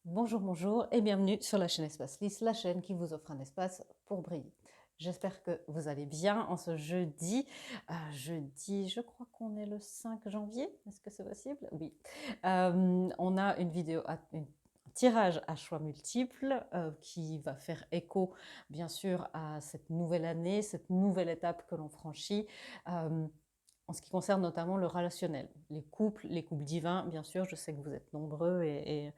Bonjour, bonjour et bienvenue sur la chaîne Espace Lys, la chaîne qui vous offre un espace pour briller. J'espère que vous allez bien en ce jeudi. Je crois qu'on est le 5 janvier. Est-ce que c'est possible? Oui. On a une vidéo, un tirage à choix multiples qui va faire écho, bien sûr, à cette nouvelle année, cette nouvelle étape que l'on franchit. Euh, En ce qui concerne notamment le relationnel, les couples divins, bien sûr, je sais que vous êtes nombreux et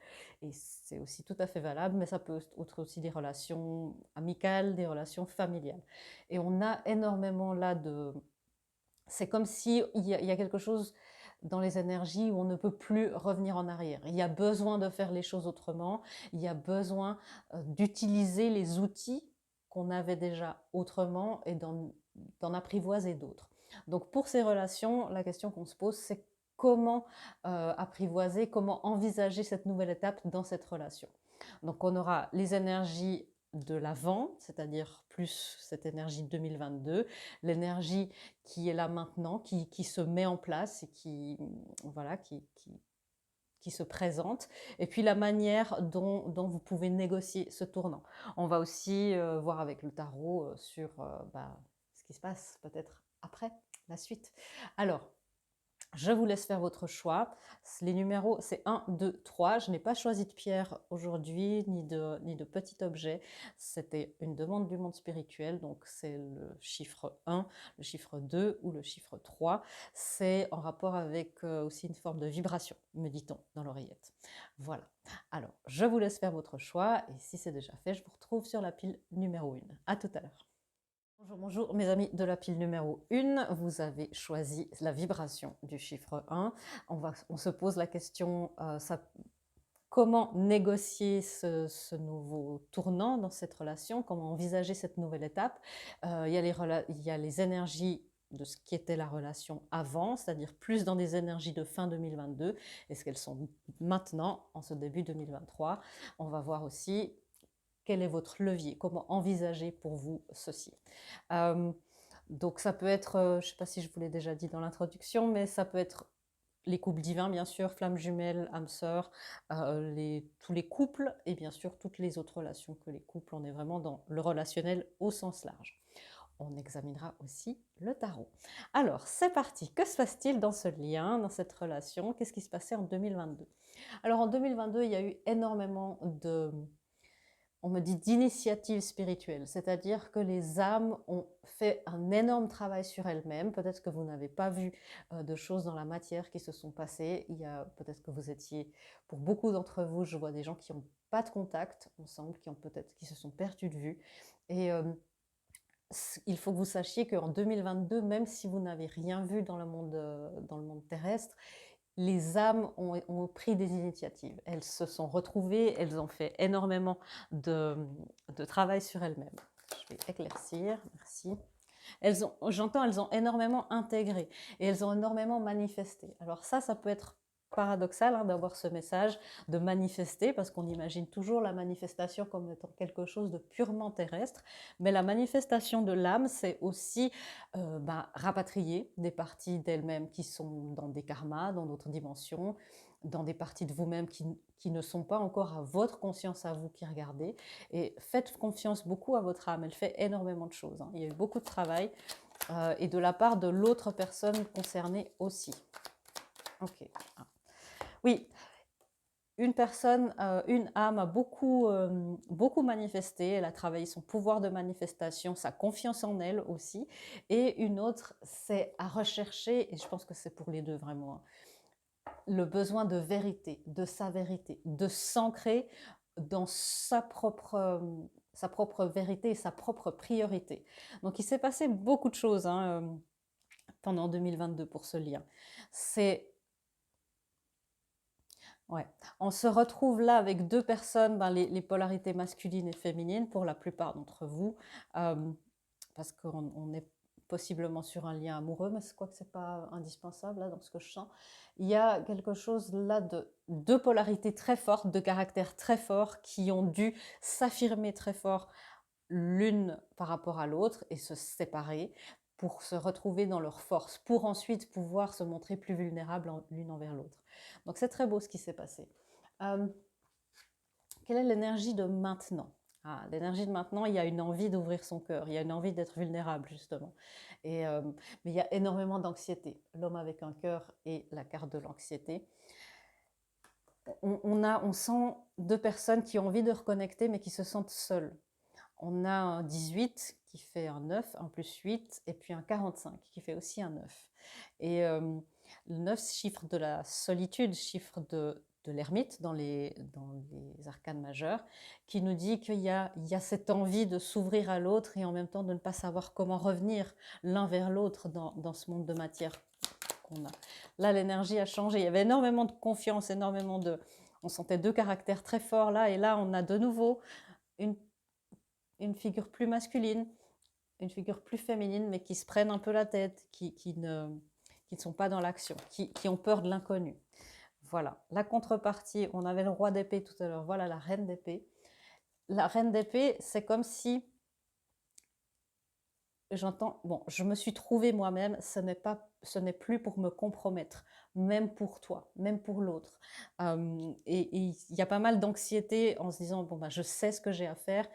c'est aussi tout à fait valable, mais ça peut être aussi des relations amicales, des relations familiales. Et on a énormément là de... C'est comme si il y a quelque chose dans les énergies où on ne peut plus revenir en arrière. Il y a besoin de faire les choses autrement, il y a besoin d'utiliser les outils qu'on avait déjà autrement et d'en apprivoiser d'autres. Donc pour ces relations, la question qu'on se pose, c'est comment apprivoiser, comment envisager cette nouvelle étape dans cette relation. Donc on aura les énergies de l'avant, c'est-à-dire plus cette énergie 2022, l'énergie qui est là maintenant, qui se met en place et voilà, qui se présente, et puis la manière dont vous pouvez négocier ce tournant. On va aussi voir avec le tarot sur ce qui se passe peut-être après, la suite. Alors, je vous laisse faire votre choix. Les numéros, c'est 1, 2, 3. Je n'ai pas choisi de pierre aujourd'hui, ni de petit objet. C'était une demande du monde spirituel, donc c'est le chiffre 1, le chiffre 2 ou le chiffre 3. C'est en rapport avec aussi une forme de vibration, me dit-on dans l'oreillette. Voilà. Alors, je vous laisse faire votre choix, et si c'est déjà fait, je vous retrouve sur la pile numéro 1. À tout à l'heure. Bonjour, bonjour mes amis de la pile numéro 1, vous avez choisi la vibration du chiffre 1. On se pose la question, comment négocier ce nouveau tournant dans cette relation, comment envisager cette nouvelle étape. Il y a les énergies de ce qui était la relation avant, c'est-à-dire plus dans des énergies de fin 2022, et ce qu'elles sont maintenant, en ce début 2023. On va voir aussi quel est votre levier, comment envisager pour vous ceci. Euh, donc ça peut être, je ne sais pas si je vous l'ai déjà dit dans l'introduction, mais ça peut être les couples divins, bien sûr, flammes jumelles, âmes sœurs, tous les couples et bien sûr toutes les autres relations que les couples. On est vraiment dans le relationnel au sens large. On examinera aussi le tarot. Alors, c'est parti. Que se passe-t-il dans ce lien, dans cette relation? Qu'est-ce qui se passait en 2022? Alors, en 2022, il y a eu énormément on me dit d'initiative spirituelle, c'est-à-dire que les âmes ont fait un énorme travail sur elles-mêmes. Peut-être que vous n'avez pas vu de choses dans la matière qui se sont passées. Il y a peut-être que vous étiez, pour beaucoup d'entre vous, je vois des gens qui n'ont pas de contact ensemble, qui se sont perdus de vue. Et il faut que vous sachiez qu'en 2022, même si vous n'avez rien vu dans le monde terrestre, les âmes ont pris des initiatives. Elles se sont retrouvées, elles ont fait énormément de, de travail sur elles-mêmes. Je vais éclaircir, merci. J'entends, elles ont énormément intégré et elles ont énormément manifesté. Alors ça peut être paradoxal d'avoir ce message de manifester, parce qu'on imagine toujours la manifestation comme étant quelque chose de purement terrestre, mais la manifestation de l'âme, c'est aussi rapatrier des parties d'elle-même qui sont dans des karmas, dans d'autres dimensions, dans des parties de vous-même qui ne sont pas encore à votre conscience, à vous qui regardez. Et faites confiance beaucoup à votre âme, elle fait énormément de choses. Il y a eu beaucoup de travail et de la part de l'autre personne concernée aussi. Ok. Oui, une personne, une âme a beaucoup manifesté, elle a travaillé son pouvoir de manifestation, sa confiance en elle aussi, et une autre, c'est à rechercher, et je pense que c'est pour les deux vraiment, le besoin de vérité, de sa vérité, de s'ancrer dans sa propre vérité et sa propre priorité. Donc il s'est passé beaucoup de choses pendant 2022 pour ce lien. Ouais. On se retrouve là avec deux personnes, les polarités masculines et féminines pour la plupart d'entre vous, euh, parce qu'on est possiblement sur un lien amoureux, mais je crois que ce n'est pas indispensable là, dans ce que je sens. Il y a quelque chose là de deux polarités très fortes, de caractères très forts, qui ont dû s'affirmer très fort l'une par rapport à l'autre et se séparer pour se retrouver dans leur force, pour ensuite pouvoir se montrer plus vulnérables l'une envers l'autre. Donc c'est très beau ce qui s'est passé. Euh, quelle est l'énergie de maintenant? L'énergie de maintenant, il y a une envie d'ouvrir son cœur, il y a une envie d'être vulnérable, justement. Mais il y a énormément d'anxiété. L'homme avec un cœur et la carte de l'anxiété. On sent deux personnes qui ont envie de reconnecter, mais qui se sentent seules. On a un 18 qui fait un 9, un plus 8, et puis un 45 qui fait aussi un 9. Et le 9, chiffre de la solitude, chiffre de l'ermite dans les arcanes majeures, qui nous dit qu'il y a cette envie de s'ouvrir à l'autre et en même temps de ne pas savoir comment revenir l'un vers l'autre dans ce monde de matière qu'on a. Là, l'énergie a changé. Il y avait énormément de confiance, énormément de... On sentait deux caractères très forts là, et là, on a de nouveau une figure plus masculine, une figure plus féminine, mais qui se prennent un peu la tête, qui ne sont pas dans l'action, qui ont peur de l'inconnu. Voilà. La contrepartie, on avait le roi d'épée tout à l'heure, voilà la reine d'épée. La reine d'épée, c'est comme si... J'entends, bon, je me suis trouvée moi-même, ce n'est plus pour me compromettre, même pour toi, même pour l'autre. Et il y a pas mal d'anxiété en se disant, bon, bah, je sais ce que j'ai à faire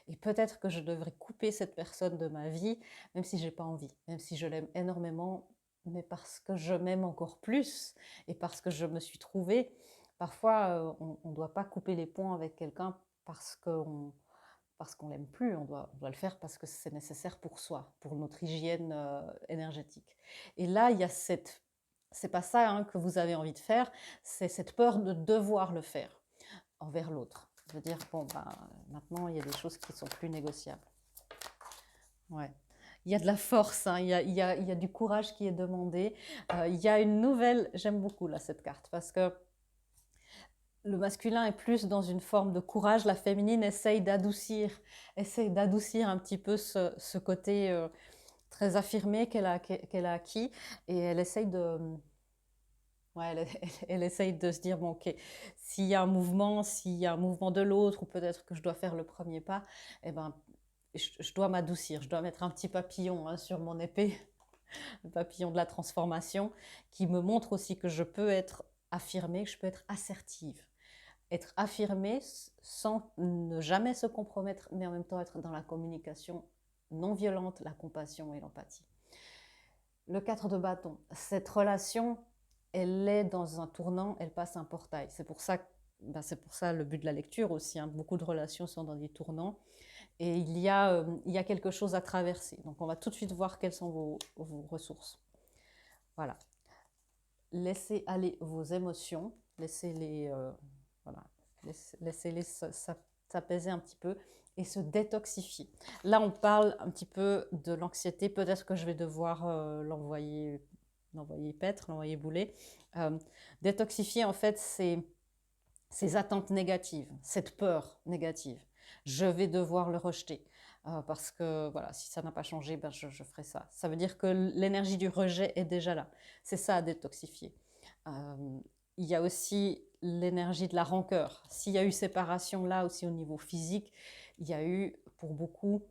et peut-être que je devrais couper cette personne de ma vie, même si j'ai pas envie, même si je l'aime énormément, mais parce que je m'aime encore plus et parce que je me suis trouvée. Parfois, on ne doit pas couper les ponts avec quelqu'un parce qu'on l'aime plus, on doit le faire parce que c'est nécessaire pour soi, pour notre hygiène énergétique. Et là, il y a c'est pas ça hein, que vous avez envie de faire, c'est cette peur de devoir le faire envers l'autre. De dire, bon, bah, maintenant, il y a des choses qui sont plus négociables. Ouais. Il y a de la force, hein, il y a du courage qui est demandé. Il y a une nouvelle, j'aime beaucoup là cette carte, parce que le masculin est plus dans une forme de courage, la féminine essaye d'adoucir un petit peu ce côté très affirmé qu'elle a acquis, et elle essaye ouais, elle essaye de se dire, bon, ok, s'il y a un mouvement de l'autre, ou peut-être que je dois faire le premier pas, eh ben, je dois m'adoucir, je dois mettre un petit papillon hein, sur mon épée, le papillon de la transformation, qui me montre aussi que je peux être affirmée, que je peux être assertive. Être affirmée sans ne jamais se compromettre, mais en même temps être dans la communication non violente, la compassion et l'empathie. Le 4 de bâton, cette relation, elle est dans un tournant, elle passe un portail. C'est pour ça le but de la lecture aussi. Hein. Beaucoup de relations sont dans des tournants et il y a quelque chose à traverser. Donc on va tout de suite voir quelles sont vos ressources. Voilà. Laissez aller vos émotions, laissez-les voilà, laissez-les s'apaiser un petit peu et se détoxifier. Là, on parle un petit peu de l'anxiété. Peut-être que je vais devoir l'envoyer paître, l'envoyer bouler. Détoxifier, en fait, ces attentes négatives, cette peur négative. Je vais devoir le rejeter. Parce que voilà, si ça n'a pas changé, ben je ferai ça. Ça veut dire que l'énergie du rejet est déjà là. C'est ça à détoxifier. Il y a aussi l'énergie de la rancœur. S'il y a eu séparation là aussi au niveau physique, il y a eu pour beaucoup...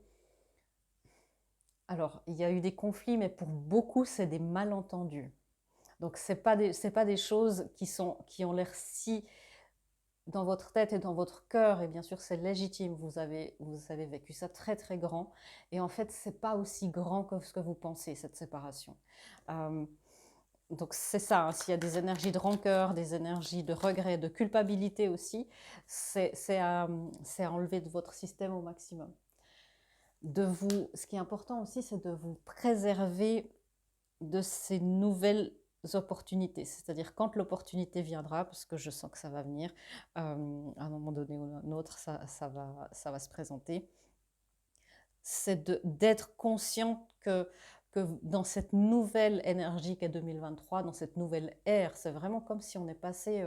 Alors, il y a eu des conflits, mais pour beaucoup, c'est des malentendus. Donc, ce n'est pas des choses qui ont l'air si dans votre tête et dans votre cœur, et bien sûr c'est légitime, vous avez vécu ça très très grand, et en fait c'est pas aussi grand que ce que vous pensez, cette séparation. Donc c'est ça, hein, s'il y a des énergies de rancœur, des énergies de regret, de culpabilité aussi, c'est à enlever de votre système au maximum. Ce qui est important aussi, c'est de vous préserver de ces nouvelles opportunités. C'est-à-dire quand l'opportunité viendra, parce que je sens que ça va venir, à un moment donné ou à un autre, ça va se présenter, c'est d'être conscient que dans cette nouvelle énergie qu'est 2023, dans cette nouvelle ère, c'est vraiment comme si on est passé...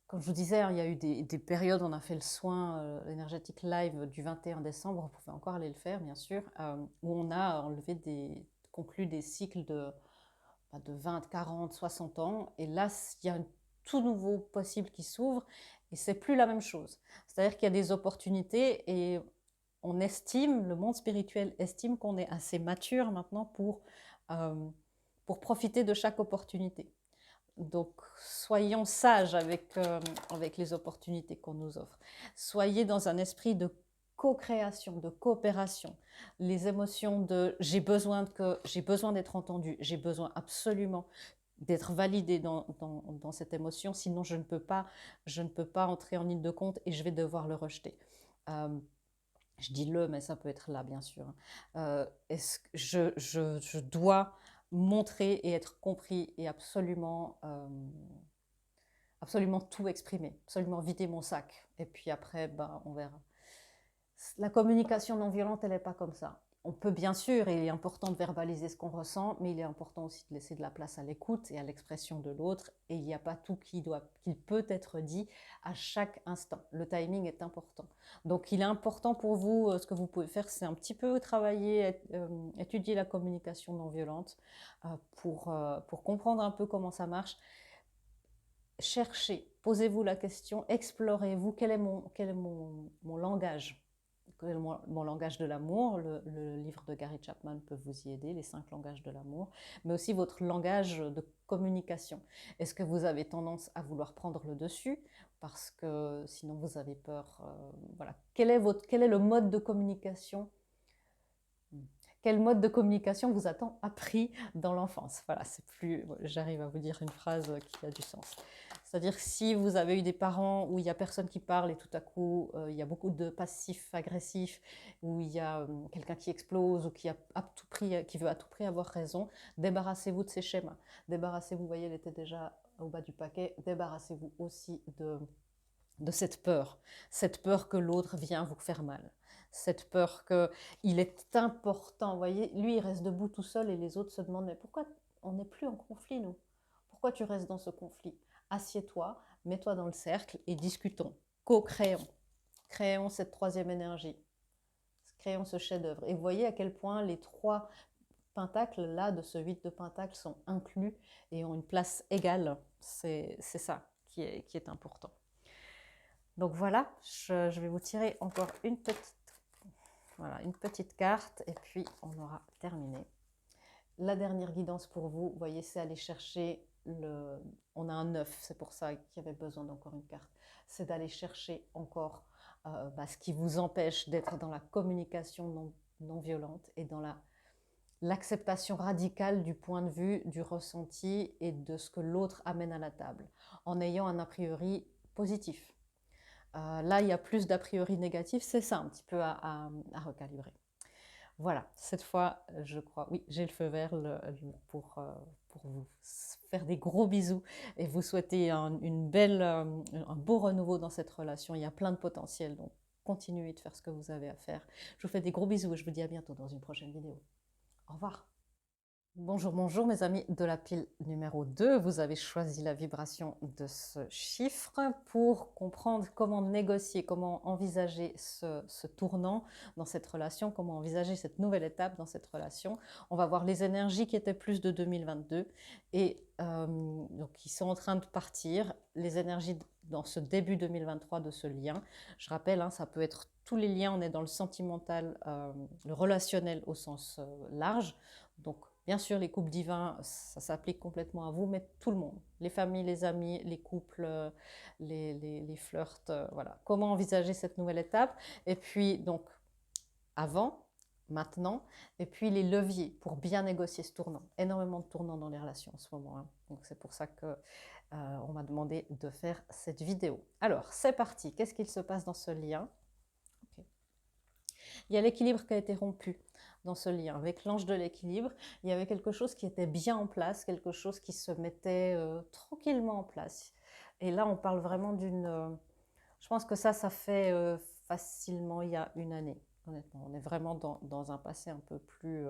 comme je vous disais, hein, il y a eu des périodes, on a fait le soin énergétique live du 21 décembre, vous pouvez encore aller le faire bien sûr, où on a conclu des cycles de 20, 40, 60 ans. Et là, il y a un tout nouveau possible qui s'ouvre et c'est plus la même chose. C'est-à-dire qu'il y a des opportunités et on estime, le monde spirituel estime qu'on est assez mature maintenant pour profiter de chaque opportunité. Donc, soyons sages avec les opportunités qu'on nous offre. Soyez dans un esprit de co-création, de coopération. Les émotions de j'ai besoin d'être entendu, j'ai besoin absolument d'être validé dans cette émotion, sinon je ne peux pas entrer en ligne de compte et je vais devoir le rejeter. Je dis le, mais ça peut être là, bien sûr. Est-ce que je dois montrer et être compris et absolument tout exprimer, absolument vider mon sac. Et puis après, ben, on verra. La communication non violente, elle n'est pas comme ça. On peut bien sûr, et il est important de verbaliser ce qu'on ressent, mais il est important aussi de laisser de la place à l'écoute et à l'expression de l'autre. Et il n'y a pas tout qui peut être dit à chaque instant. Le timing est important. Donc il est important pour vous, ce que vous pouvez faire, c'est un petit peu travailler, étudier la communication non violente pour comprendre un peu comment ça marche. Cherchez, posez-vous la question, explorez-vous quel est mon langage, mon langage de l'amour. Le livre de Gary Chapman peut vous y aider, les 5 langages de l'amour, mais aussi votre langage de communication. Est-ce que vous avez tendance à vouloir prendre le dessus parce que sinon vous avez peur, voilà. Quel est le mode de communication quel mode de communication vous a-t-on appris dans l'enfance? Voilà, c'est plus, j'arrive à vous dire une phrase qui a du sens. C'est-à-dire que si vous avez eu des parents où il n'y a personne qui parle et tout à coup il y a beaucoup de passifs agressifs, où il y a quelqu'un qui explose ou qui veut à tout prix avoir raison, débarrassez-vous de ces schémas. Débarrassez-vous, vous voyez, elle était déjà au bas du paquet, débarrassez-vous aussi de cette peur que l'autre vient vous faire mal, cette peur qu'il est important, vous voyez, lui il reste debout tout seul et les autres se demandent mais pourquoi on n'est plus en conflit nous? Pourquoi tu restes dans ce conflit? Assieds-toi, mets-toi dans le cercle et discutons, co-créons, créons cette troisième énergie, créons ce chef-d'œuvre. Et vous voyez à quel point les 3 pentacles là de ce 8 de pentacles sont inclus et ont une place égale. C'est ça qui est important. Donc voilà, je vais vous tirer encore une petite carte et puis on aura terminé. La dernière guidance pour vous, vous voyez, c'est aller chercher on a un 9, c'est pour ça qu'il y avait besoin d'encore une carte. C'est d'aller chercher encore ce qui vous empêche d'être dans la communication non violente et dans l'acceptation radicale du point de vue, du ressenti et de ce que l'autre amène à la table, en ayant un a priori positif. Là, il y a plus d'a priori négatifs, c'est ça un petit peu à recalibrer. Voilà, cette fois, je crois, oui, j'ai le feu vert pour vous faire des gros bisous et vous souhaiter un beau renouveau dans cette relation. Il y a plein de potentiel, donc continuez de faire ce que vous avez à faire. Je vous fais des gros bisous et je vous dis à bientôt dans une prochaine vidéo. Au revoir. Bonjour, bonjour mes amis de la pile numéro 2. Vous avez choisi la vibration de ce chiffre pour comprendre comment négocier, comment envisager ce tournant dans cette relation, comment envisager cette nouvelle étape dans cette relation. On va voir les énergies qui étaient plus de 2022 et donc qui sont en train de partir, les énergies dans ce début 2023 de ce lien. Je rappelle, ça peut être tous les liens, on est dans le sentimental, le relationnel au sens large. Donc, bien sûr, les couples divins, ça s'applique complètement à vous, mais tout le monde, les familles, les amis, les couples, les flirts, voilà. Comment envisager cette nouvelle étape? Et puis, donc, avant, maintenant, et puis les leviers pour bien négocier ce tournant. Énormément de tournants dans les relations en ce moment. Donc, c'est pour ça que on m'a demandé de faire cette vidéo. Alors, c'est parti. Qu'est-ce qu'il se passe dans ce lien? Okay. Il y a l'équilibre qui a été rompu dans ce lien. Avec l'ange de l'équilibre, il y avait quelque chose qui était bien en place, quelque chose qui se mettait tranquillement en place. Et là, on parle vraiment d'une... je pense que ça fait facilement il y a une année, honnêtement. On est vraiment dans un passé un peu plus,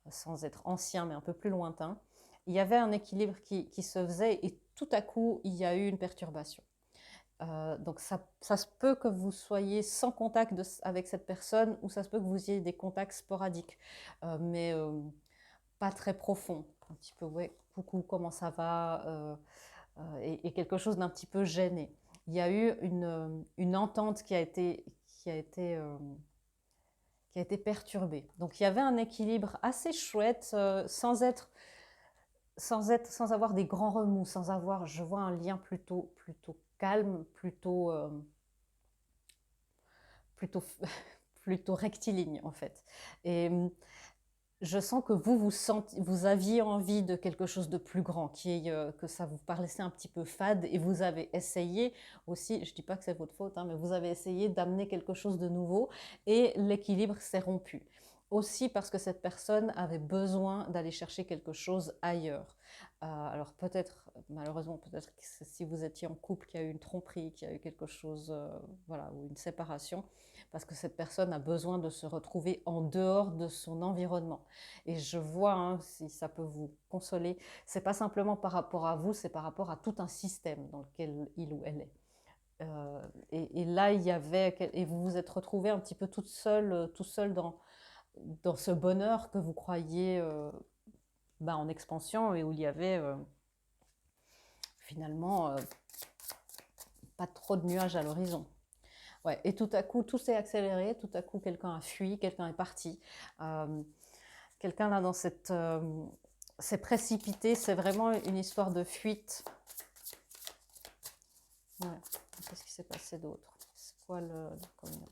sans être ancien, mais un peu plus lointain. Il y avait un équilibre qui se faisait et tout à coup, il y a eu une perturbation. Donc ça se peut que vous soyez sans contact avec cette personne ou ça se peut que vous ayez des contacts sporadiques, mais pas très profonds. Un petit peu, ouais, coucou, comment ça va, et quelque chose d'un petit peu gêné. Il y a eu une entente qui a été perturbée. Donc il y avait un équilibre assez chouette, sans être sans avoir des grands remous, sans avoir, je vois un lien plutôt calme, plutôt, plutôt rectiligne en fait. Et je sens que vous aviez envie de quelque chose de plus grand, que ça vous paraissait un petit peu fade, et vous avez essayé aussi, je ne dis pas que c'est votre faute, hein, mais vous avez essayé d'amener quelque chose de nouveau, et l'équilibre s'est rompu. Aussi parce que cette personne avait besoin d'aller chercher quelque chose ailleurs. Alors peut-être, malheureusement, peut-être que si vous étiez en couple, qu'il y a eu une tromperie, qu'il y a eu quelque chose, voilà, ou une séparation, parce que cette personne a besoin de se retrouver en dehors de son environnement. Et je vois, hein, si ça peut vous consoler, c'est pas simplement par rapport à vous, c'est par rapport à tout un système dans lequel il ou elle est. Et là, et vous vous êtes retrouvé un petit peu tout seul dans ce bonheur que vous croyiez en expansion, et où il y avait finalement pas trop de nuages à l'horizon. Ouais, et tout à coup, tout s'est accéléré, tout à coup, quelqu'un a fui, quelqu'un est parti. Euh, Quelqu'un là s'est précipité, c'est vraiment une histoire de fuite. Ouais. Qu'est-ce qui s'est passé d'autre? C'est quoi la communauté?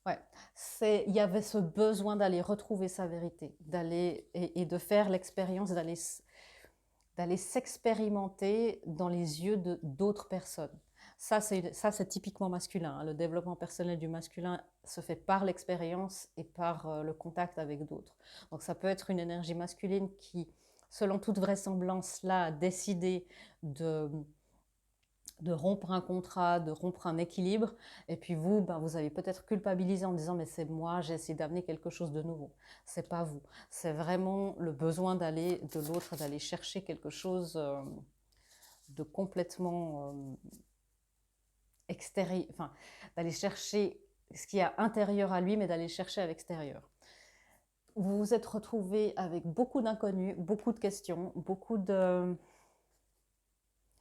Ouais, il y avait ce besoin d'aller retrouver sa vérité, et de faire l'expérience, d'aller s'expérimenter dans les yeux d'autres personnes. Ça, c'est typiquement masculin, hein. Le développement personnel du masculin se fait par l'expérience et par le contact avec d'autres. Donc ça peut être une énergie masculine qui, selon toute vraisemblance, là, a décidé de, de rompre un contrat, de rompre un équilibre. Et puis vous, vous avez peut-être culpabilisé en disant mais c'est moi, j'ai essayé d'amener quelque chose de nouveau. C'est pas vous. C'est vraiment le besoin de l'autre, d'aller chercher quelque chose de complètement extérieur, enfin, d'aller chercher ce qui est intérieur à lui, mais d'aller chercher à l'extérieur. Vous vous êtes retrouvé avec beaucoup d'inconnus, beaucoup de questions, beaucoup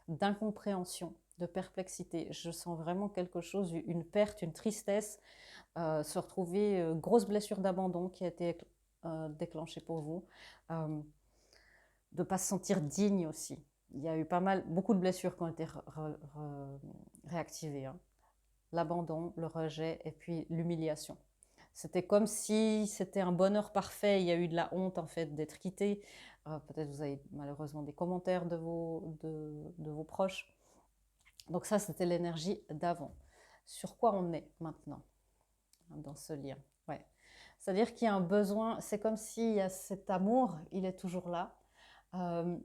d'incompréhension, de perplexité. Je sens vraiment quelque chose, une perte, une tristesse, se retrouver, grosse blessure d'abandon qui a été déclenchée pour vous, de ne pas se sentir digne aussi. Il y a eu beaucoup de blessures qui ont été réactivées, hein. L'abandon, le rejet et puis l'humiliation. C'était comme si c'était un bonheur parfait. Il y a eu de la honte en fait d'être quitté. Peut-être vous avez malheureusement des commentaires de vos proches. Donc ça, c'était l'énergie d'avant. Sur quoi on est maintenant dans ce lien? Ouais. C'est-à-dire qu'il y a un besoin, c'est comme s'il y a cet amour, il est toujours là,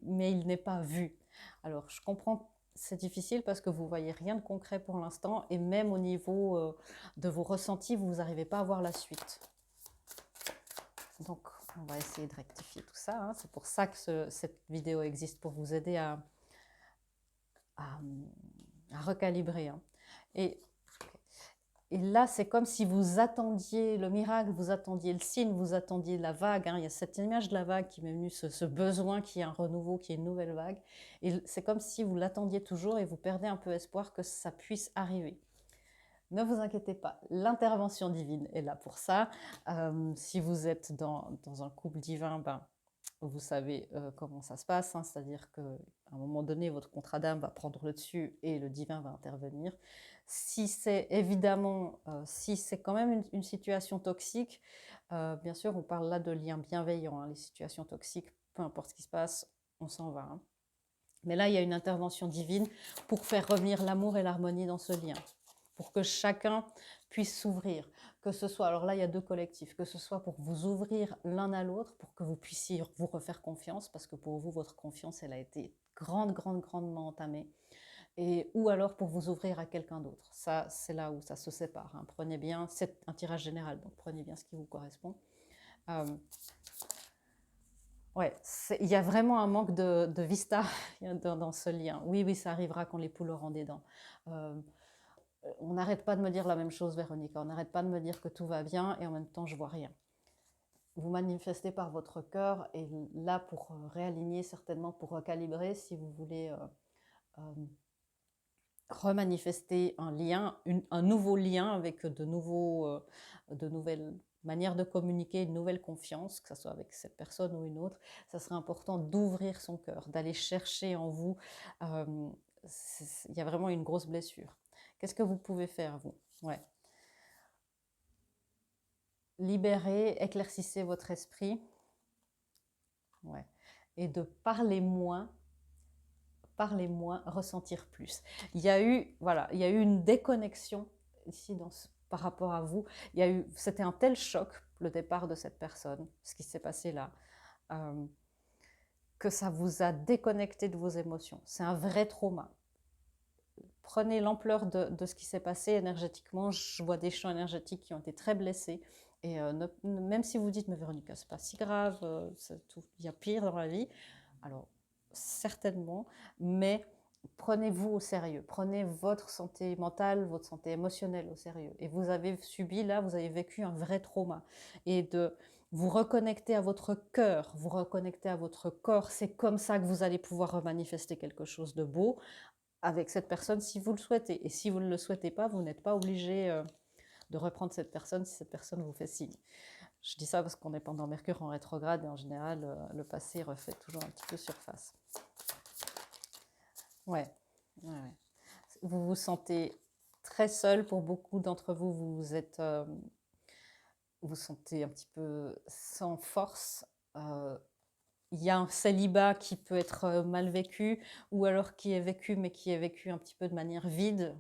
mais il n'est pas vu. Alors, je comprends, c'est difficile parce que vous voyez rien de concret pour l'instant, et même au niveau de vos ressentis, vous n'arrivez pas à voir la suite. Donc, on va essayer de rectifier tout ça, hein. C'est pour ça que cette vidéo existe, pour vous aider à recalibrer, hein. Et là, c'est comme si vous attendiez le miracle, vous attendiez le signe, vous attendiez la vague, hein. Il y a cette image de la vague qui m'est venue, ce besoin qu'il y ait un renouveau, qu'il y ait une nouvelle vague. Et c'est comme si vous l'attendiez toujours et vous perdez un peu espoir que ça puisse arriver. Ne vous inquiétez pas, l'intervention divine est là pour ça. Si vous êtes dans un couple divin, vous savez comment ça se passe, hein. C'est-à-dire qu'à un moment donné, votre contrat d'âme va prendre le dessus et le divin va intervenir. Si c'est évidemment, si c'est quand même une situation toxique, bien sûr, on parle là de liens bienveillants, hein. Les situations toxiques, peu importe ce qui se passe, on s'en va, hein. Mais là, il y a une intervention divine pour faire revenir l'amour et l'harmonie dans ce lien, pour que chacun puisse s'ouvrir. Que ce soit, alors là, il y a deux collectifs, que ce soit pour vous ouvrir l'un à l'autre, pour que vous puissiez vous refaire confiance, parce que pour vous, votre confiance, elle a été grandement entamée. Ou alors pour vous ouvrir à quelqu'un d'autre. Ça, c'est là où ça se sépare, hein. Prenez bien, c'est un tirage général, donc prenez bien ce qui vous correspond. Ouais, il y a vraiment un manque de vista dans ce lien. Oui, ça arrivera quand les poules auront des dents. On n'arrête pas de me dire la même chose, Véronica. On n'arrête pas de me dire que tout va bien et en même temps, je vois rien. Vous manifestez par votre cœur, et là, pour réaligner, certainement pour recalibrer, si vous voulez remanifester un lien, un nouveau lien avec de nouvelles manière de communiquer, une nouvelle confiance, que ce soit avec cette personne ou une autre, ça serait important d'ouvrir son cœur, d'aller chercher en vous. Il y a vraiment une grosse blessure. Qu'est-ce que vous pouvez faire, vous? Ouais. Libérez, éclaircissez votre esprit. Ouais. Et de parler moins, ressentir plus. Il y a eu, voilà, il y a eu une déconnexion ici par rapport à vous. C'était un tel choc, le départ de cette personne, ce qui s'est passé là, que ça vous a déconnecté de vos émotions. C'est un vrai trauma. Prenez l'ampleur de ce qui s'est passé énergétiquement. Je vois des champs énergétiques qui ont été très blessés. Et même si vous dites, mais Véronica, c'est pas si grave, il y a pire dans la vie. Alors, certainement, mais prenez-vous au sérieux. Prenez votre santé mentale, votre santé émotionnelle au sérieux. Et vous avez subi, là, vous avez vécu un vrai trauma. Et de vous reconnecter à votre cœur, vous reconnecter à votre corps, c'est comme ça que vous allez pouvoir remanifester quelque chose de beau avec cette personne si vous le souhaitez. Et si vous ne le souhaitez pas, vous n'êtes pas obligé de reprendre cette personne si cette personne vous fait signe. Je dis ça parce qu'on est pendant Mercure en rétrograde et en général, le passé refait toujours un petit peu surface. Ouais. Vous vous sentez très seul pour beaucoup d'entre vous. Vous sentez un petit peu sans force. Il y a un célibat qui peut être mal vécu ou alors qui est vécu mais qui est vécu un petit peu de manière vide.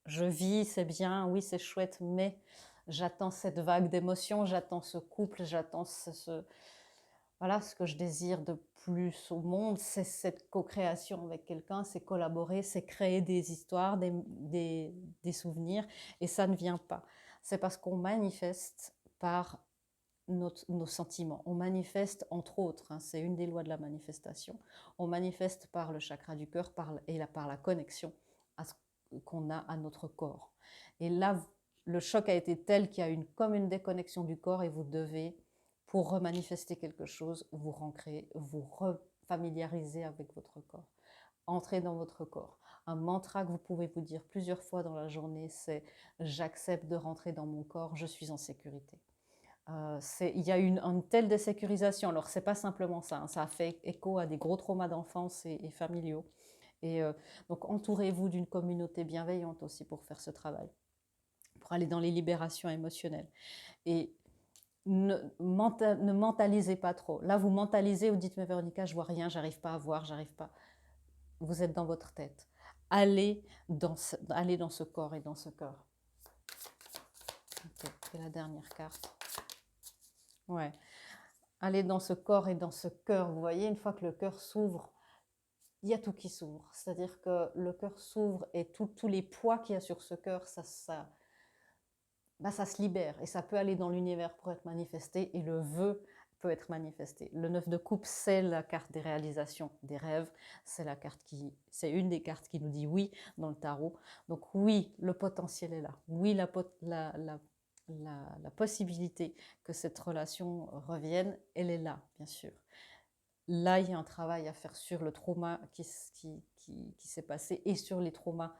Je vis, c'est bien, oui, c'est chouette, mais j'attends cette vague d'émotions, j'attends ce couple, j'attends voilà, ce que je désire de plus au monde, c'est cette co-création avec quelqu'un, c'est collaborer, c'est créer des histoires, des souvenirs, et ça ne vient pas. C'est parce qu'on manifeste par nos sentiments. On manifeste, entre autres, hein, c'est une des lois de la manifestation, on manifeste par le chakra du cœur par la connexion à ce qu'on a à notre corps. Et là, le choc a été tel qu'il y a comme une déconnexion du corps et vous devez, pour remanifester quelque chose, vous rancrer, vous refamiliariser avec votre corps. Entrez dans votre corps. Un mantra que vous pouvez vous dire plusieurs fois dans la journée, c'est « J'accepte de rentrer dans mon corps, je suis en sécurité ». Il y a une telle désécurisation. Alors, ce n'est pas simplement ça, hein, ça a fait écho à des gros traumas d'enfance et familiaux. Et donc, entourez-vous d'une communauté bienveillante aussi pour faire ce travail, pour aller dans les libérations émotionnelles. Et ne mentalisez pas trop. Là, vous mentalisez, vous dites, mais Véronica, je vois rien, j'arrive pas à voir, j'arrive pas. Vous êtes dans votre tête. Allez dans ce corps et dans ce cœur. Okay, c'est la dernière carte. Ouais. Allez dans ce corps et dans ce cœur. Vous voyez, une fois que le cœur s'ouvre, il y a tout qui s'ouvre. C'est-à-dire que le cœur s'ouvre et tous les poids qu'il y a sur ce cœur, ça se libère. Et ça peut aller dans l'univers pour être manifesté et le vœu peut être manifesté. Le 9 de coupe, c'est la carte des réalisations, des rêves. C'est une des cartes qui nous dit oui dans le tarot. Donc oui, le potentiel est là. Oui, la possibilité que cette relation revienne, elle est là, bien sûr. Là, il y a un travail à faire sur le trauma qui s'est passé et sur les traumas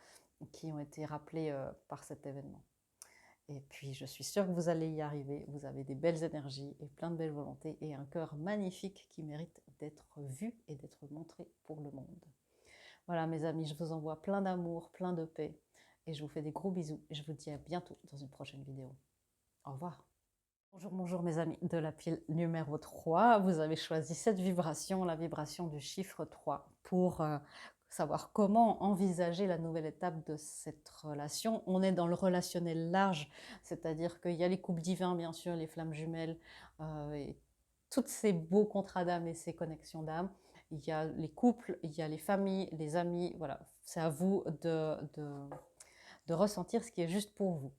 qui ont été rappelés par cet événement. Et puis, je suis sûre que vous allez y arriver. Vous avez des belles énergies et plein de belles volontés et un cœur magnifique qui mérite d'être vu et d'être montré pour le monde. Voilà, mes amis, je vous envoie plein d'amour, plein de paix et je vous fais des gros bisous et je vous dis à bientôt dans une prochaine vidéo. Au revoir. Bonjour mes amis de la pile numéro 3. Vous avez choisi cette vibration, la vibration du chiffre 3, pour savoir comment envisager la nouvelle étape de cette relation. On est dans le relationnel large, c'est-à-dire qu'il y a les couples divins, bien sûr, les flammes jumelles, et tous ces beaux contrats d'âme et ces connexions d'âme. Il y a les couples, il y a les familles, les amis, voilà. C'est à vous de ressentir ce qui est juste pour vous.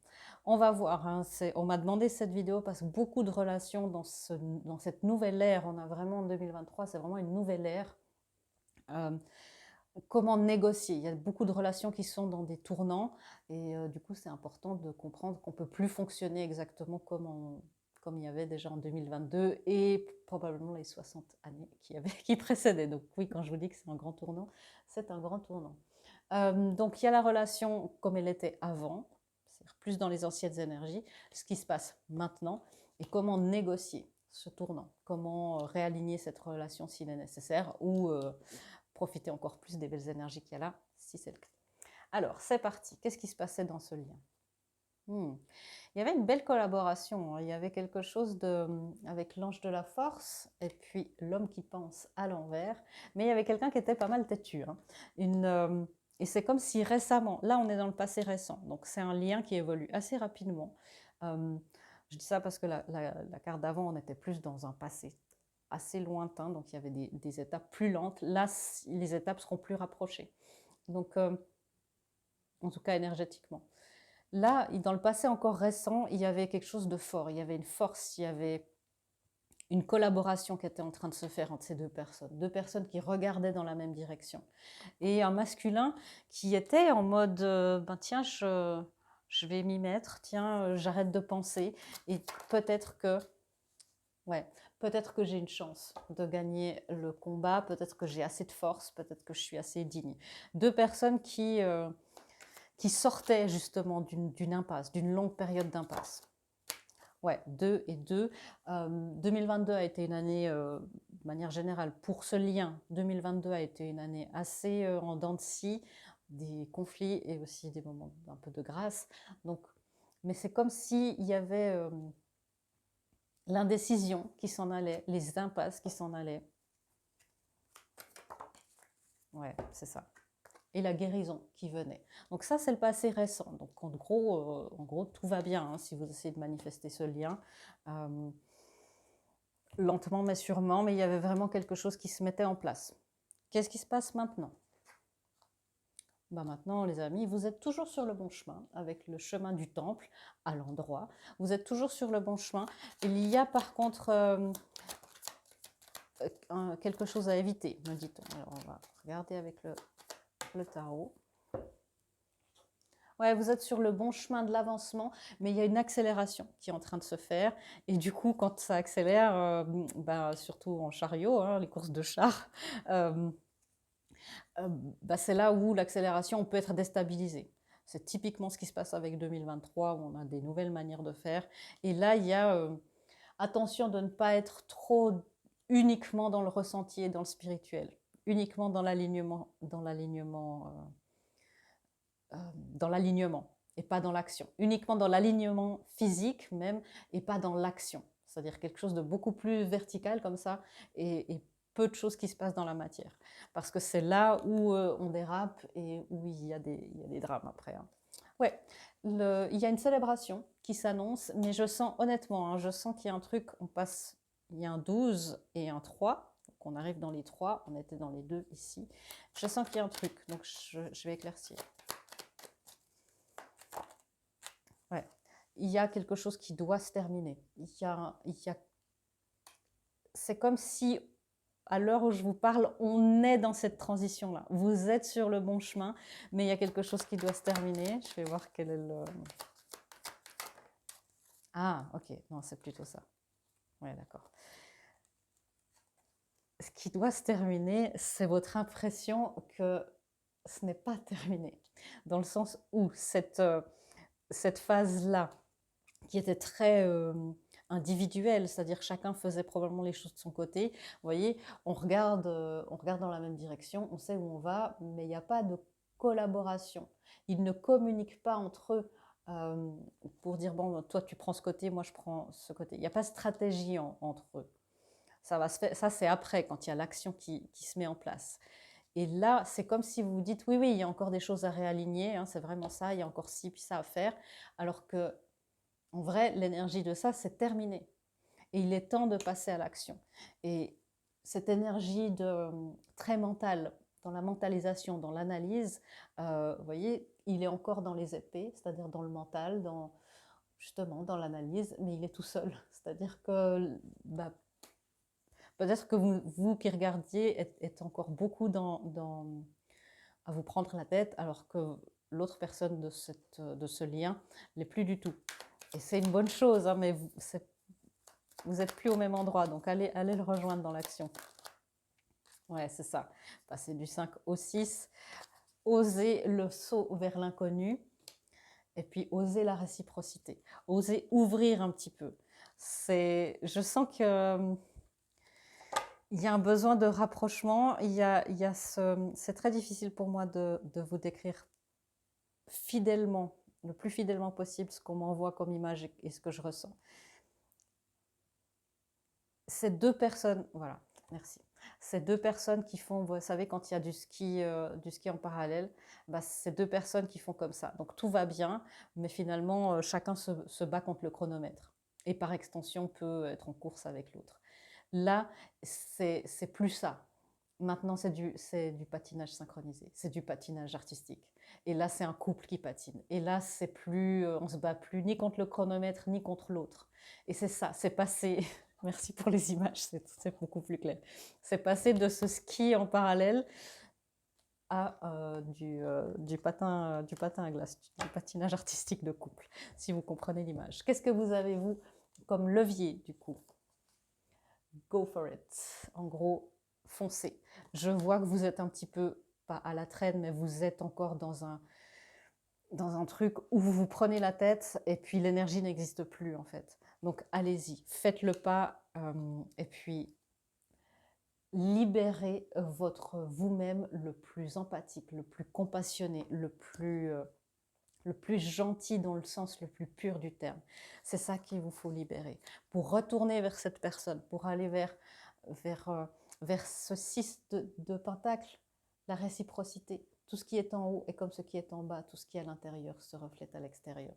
On va voir, hein, on m'a demandé cette vidéo parce que beaucoup de relations dans cette nouvelle ère, on a vraiment en 2023, c'est vraiment une nouvelle ère. Comment négocier? Il y a beaucoup de relations qui sont dans des tournants et du coup c'est important de comprendre qu'on ne peut plus fonctionner exactement comme il y avait déjà en 2022 et probablement les 60 années qui précédaient. Donc oui, quand je vous dis que c'est un grand tournant, c'est un grand tournant. Donc il y a la relation comme elle était avant, c'est-à-dire plus dans les anciennes énergies, ce qui se passe maintenant, et comment négocier ce tournant, comment réaligner cette relation s'il est nécessaire ou profiter encore plus des belles énergies qu'il y a là, si c'est le cas. Alors, c'est parti. Qu'est-ce qui se passait dans ce lien? Il y avait une belle collaboration, hein. Il y avait quelque chose avec l'ange de la force et puis l'homme qui pense à l'envers. Mais il y avait quelqu'un qui était pas mal têtu, hein. Et c'est comme si récemment, là on est dans le passé récent, donc c'est un lien qui évolue assez rapidement. Je dis ça parce que la carte d'avant, on était plus dans un passé assez lointain, donc il y avait des étapes plus lentes. Là, les étapes seront plus rapprochées. Donc, en tout cas énergétiquement. Là, dans le passé encore récent, il y avait quelque chose de fort, il y avait une force, il y avait une collaboration qui était en train de se faire entre ces deux personnes qui regardaient dans la même direction. Et un masculin qui était en mode, ben tiens, je vais m'y mettre, tiens, j'arrête de penser, et peut-être que, ouais, peut-être que j'ai une chance de gagner le combat, peut-être que j'ai assez de force, peut-être que je suis assez digne. Deux personnes qui sortaient justement d'une impasse, d'une longue période d'impasse. Ouais, 2 et 2. 2022 a été une année, de manière générale, pour ce lien, 2022 a été une année assez en dents de scie, des conflits et aussi des moments d'un peu de grâce. Donc, mais c'est comme s'il y avait l'indécision qui s'en allait, les impasses qui s'en allaient. Ouais, c'est ça. Et la guérison qui venait. Donc ça, c'est le passé récent. Donc en gros tout va bien, hein, si vous essayez de manifester ce lien. Lentement mais sûrement, mais il y avait vraiment quelque chose qui se mettait en place. Qu'est-ce qui se passe maintenant? Ben maintenant, les amis, vous êtes toujours sur le bon chemin, avec le chemin du temple à l'endroit. Vous êtes toujours sur le bon chemin. Il y a par contre quelque chose à éviter, me dit-on. Alors on va regarder avec le tarot. Ouais, vous êtes sur le bon chemin de l'avancement, mais il y a une accélération qui est en train de se faire. Et du coup, quand ça accélère, bah, surtout en chariot, hein, les courses de chars, bah, c'est là où l'accélération peut être déstabilisée. C'est typiquement ce qui se passe avec 2023, où on a des nouvelles manières de faire. Et là, il y a attention de ne pas être trop uniquement dans le ressenti et dans le spirituel, uniquement dans l'alignement, et pas dans l'action. Uniquement dans l'alignement physique même et pas dans l'action. C'est-à-dire quelque chose de beaucoup plus vertical comme ça et peu de choses qui se passent dans la matière. Parce que c'est là où on dérape et où il y a des drames après, hein. Ouais, il y a une célébration qui s'annonce, mais je sens honnêtement, hein, je sens qu'il y a un truc, il y a un 12 et un 3, donc on arrive dans les 3, on était dans les 2 ici. Je sens qu'il y a un truc, donc je vais éclaircir. Ouais. Il y a quelque chose qui doit se terminer. C'est comme si, à l'heure où je vous parle, on est dans cette transition-là. Vous êtes sur le bon chemin, mais il y a quelque chose qui doit se terminer. Je vais voir quel est le... Ah, ok. Non, c'est plutôt ça. Ouais, d'accord. Ce qui doit se terminer, c'est votre impression que ce n'est pas terminé. Dans le sens où cette phase-là, qui était très individuelle, c'est-à-dire chacun faisait probablement les choses de son côté. Vous voyez, on regarde dans la même direction, on sait où on va, mais il n'y a pas de collaboration. Ils ne communiquent pas entre eux pour dire, bon, toi tu prends ce côté, moi je prends ce côté. Il n'y a pas de stratégie entre eux. Ça va se faire, ça c'est après, quand il y a l'action qui se met en place. Et là, c'est comme si vous vous dites, oui, oui, il y a encore des choses à réaligner, hein, c'est vraiment ça, il y a encore ci, puis ça à faire, alors que en vrai, l'énergie de ça, c'est terminé. Et il est temps de passer à l'action. Et cette énergie très mentale, dans la mentalisation, dans l'analyse, vous voyez, il est encore dans les épées, c'est-à-dire dans le mental, justement dans l'analyse, mais il est tout seul. C'est-à-dire que bah, peut-être que vous qui regardiez êtes encore beaucoup à vous prendre la tête, alors que l'autre personne de ce lien l'est plus du tout. Et c'est une bonne chose, hein, mais vous n'êtes plus au même endroit, donc allez le rejoindre dans l'action. Ouais, c'est ça. Passer du 5 au 6, oser le saut vers l'inconnu, et puis oser la réciprocité, oser ouvrir un petit peu. Je sens que il y a un besoin de rapprochement. C'est très difficile pour moi de vous décrire fidèlement, le plus fidèlement possible, ce qu'on m'envoie comme image et ce que je ressens. Ces deux personnes, voilà, merci. Ces deux personnes qui font, vous savez, quand il y a du ski en parallèle, bah, c'est deux personnes qui font comme ça. Donc tout va bien, mais finalement, chacun se bat contre le chronomètre. Et par extension, peut être en course avec l'autre. Là, c'est plus ça. Maintenant, c'est du patinage synchronisé, c'est du patinage artistique. Et là, c'est un couple qui patine. Et là, c'est plus, on se bat plus ni contre le chronomètre, ni contre l'autre. Et c'est ça, c'est passé. Merci pour les images, c'est beaucoup plus clair. C'est passé de ce ski en parallèle à du patin à glace, du patinage artistique de couple, si vous comprenez l'image. Qu'est-ce que vous avez, vous, comme levier, du coup? Go for it. En gros, foncez. Je vois que vous êtes un petit peu, pas à la traîne, mais vous êtes encore dans un truc où vous vous prenez la tête et puis l'énergie n'existe plus en fait. Donc allez-y, faites le pas et puis libérez votre vous-même le plus empathique, le plus compassionné, le plus gentil dans le sens le plus pur du terme. C'est ça qu'il vous faut libérer pour retourner vers cette personne, pour aller vers ce 6 de pentacle, la réciprocité. Tout ce qui est en haut est comme ce qui est en bas, tout ce qui est à l'intérieur se reflète à l'extérieur.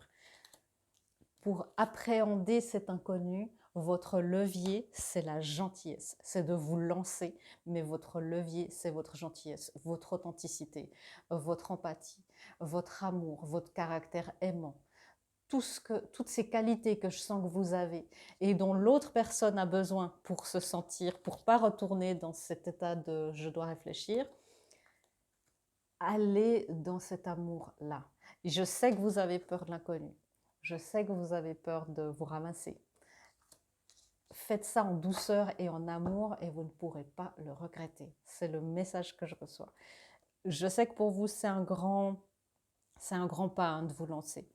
Pour appréhender cet inconnu, votre levier, c'est la gentillesse, c'est de vous lancer, mais votre levier, c'est votre gentillesse, votre authenticité, votre empathie, votre amour, votre caractère aimant. Toutes ces qualités que je sens que vous avez et dont l'autre personne a besoin pour se sentir, pour pas retourner dans cet état de je dois réfléchir, allez dans cet amour-là. Je sais que vous avez peur de l'inconnu. Je sais que vous avez peur de vous ramasser. Faites ça en douceur et en amour et vous ne pourrez pas le regretter. C'est le message que je reçois. Je sais que pour vous, c'est un grand pas hein, de vous lancer.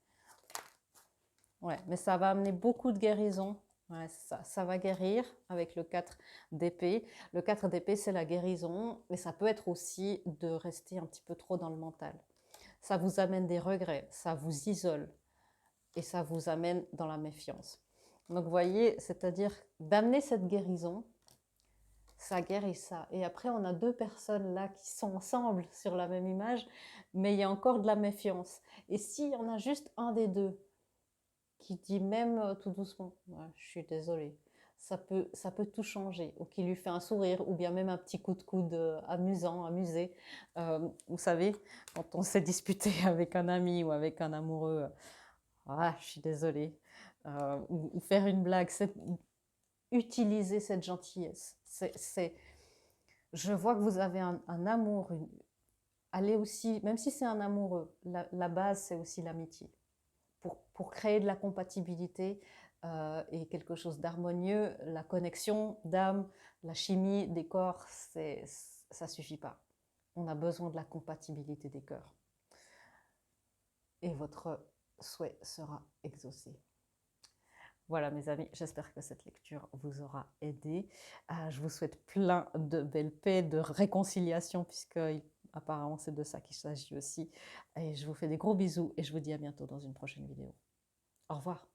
Ouais, mais ça va amener beaucoup de guérison. Ouais, ça va guérir avec le 4 d'épée. Le 4 d'épée, c'est la guérison, mais ça peut être aussi de rester un petit peu trop dans le mental. Ça vous amène des regrets, ça vous isole et ça vous amène dans la méfiance. Donc, vous voyez, c'est-à-dire d'amener cette guérison, ça guérit ça. Et après, on a deux personnes là qui sont ensemble sur la même image, mais il y a encore de la méfiance. Et s'il y en a juste un des deux qui dit même tout doucement, ouais, je suis désolée, ça peut tout changer, ou qui lui fait un sourire, ou bien même un petit coup de coude amusant, amusé. Vous savez, quand on s'est disputé avec un ami ou avec un amoureux, ah, je suis désolée, ou faire une blague, c'est utiliser cette gentillesse. Je vois que vous avez un amour, allez aussi, même si c'est un amoureux, la base c'est aussi l'amitié. Pour créer de la compatibilité et quelque chose d'harmonieux, la connexion d'âme, la chimie des corps, ça ne suffit pas. On a besoin de la compatibilité des cœurs. Et votre souhait sera exaucé. Voilà mes amis, j'espère que cette lecture vous aura aidé. Je vous souhaite plein de belles paix, de réconciliation, puisque apparemment c'est de ça qu'il s'agit aussi. Et je vous fais des gros bisous et je vous dis à bientôt dans une prochaine vidéo. Au revoir.